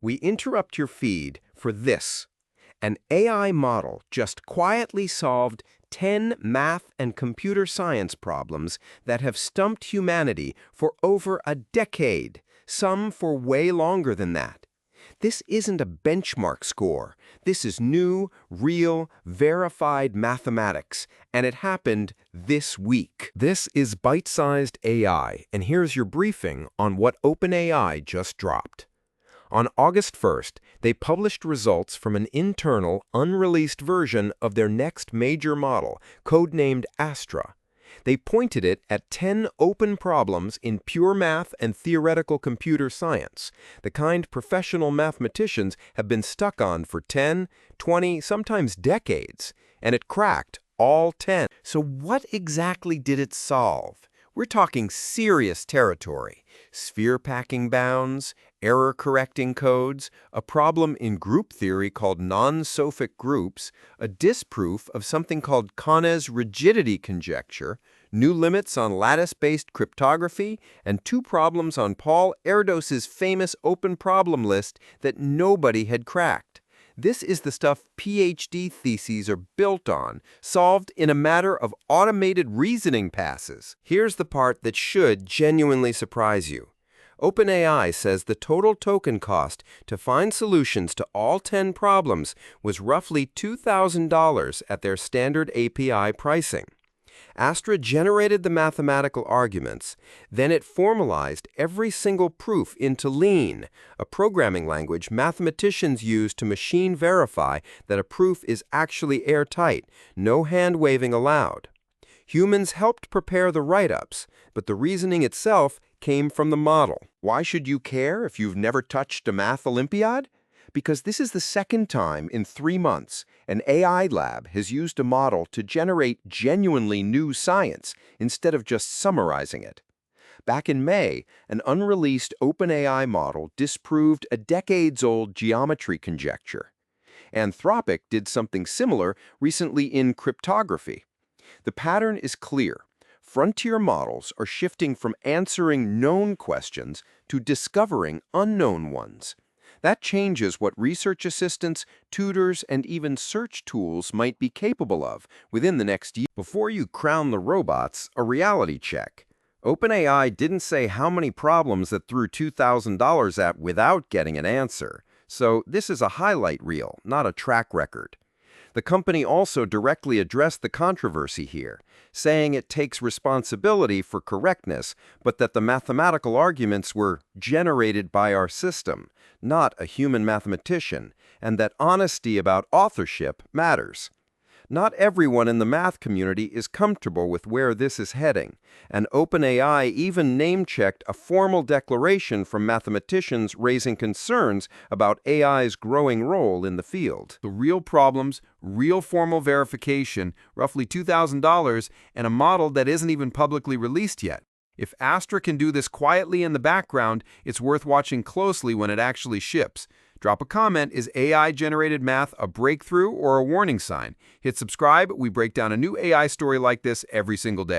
We interrupt your feed for this. An AI model just quietly solved 10 math and computer science problems that have stumped humanity for over a decade, some for way longer than that. This isn't a benchmark score. This is new, real, verified mathematics, and it happened this week. This is Bite-Sized AI, and here's your briefing on what OpenAI just dropped. On August 1st, they published results from an internal, unreleased version of their next major model, codenamed Astra. They pointed it at 10 open problems in pure math and theoretical computer science, the kind professional mathematicians have been stuck on for 10, 20, sometimes decades, and it cracked all 10. So what exactly did it solve? We're talking serious territory. Sphere-packing bounds, error-correcting codes, a problem in group theory called non-sophic groups, a disproof of something called Kohne's rigidity conjecture, new limits on lattice-based cryptography, and 2 problems on Paul Erdős's famous open problem list that nobody had cracked. This is the stuff PhD theses are built on, solved in a matter of automated reasoning passes. Here's the part that should genuinely surprise you. OpenAI says the total token cost to find solutions to all 10 problems was roughly $2,000 at their standard API pricing. Astra generated the mathematical arguments, then it formalized every single proof into Lean, a programming language mathematicians use to machine verify that a proof is actually airtight, no hand-waving allowed. Humans helped prepare the write-ups, but the reasoning itself came from the model. Why should you care if you've never touched a math Olympiad? Because this is the second time in 3 months an AI lab has used a model to generate genuinely new science instead of just summarizing it. Back in May, an unreleased OpenAI model disproved a decades-old geometry conjecture. Anthropic did something similar recently in cryptography. The pattern is clear. Frontier models are shifting from answering known questions to discovering unknown ones. That changes what research assistants, tutors, and even search tools might be capable of within the next year. Before you crown the robots, a reality check. OpenAI didn't say how many problems it threw $2,000 at without getting an answer, so this is a highlight reel, not a track record. The company also directly addressed the controversy here, saying it takes responsibility for correctness, but that the mathematical arguments were generated by our system, not a human mathematician, and that honesty about authorship matters. Not everyone in the math community is comfortable with where this is heading, and OpenAI even name-checked a formal declaration from mathematicians raising concerns about AI's growing role in the field. The real problems, real formal verification, roughly $2,000, and a model that isn't even publicly released yet. If Astra can do this quietly in the background, it's worth watching closely when it actually ships. Drop a comment. Is AI-generated math a breakthrough or a warning sign? Hit subscribe. We break down a new AI story like this every single day.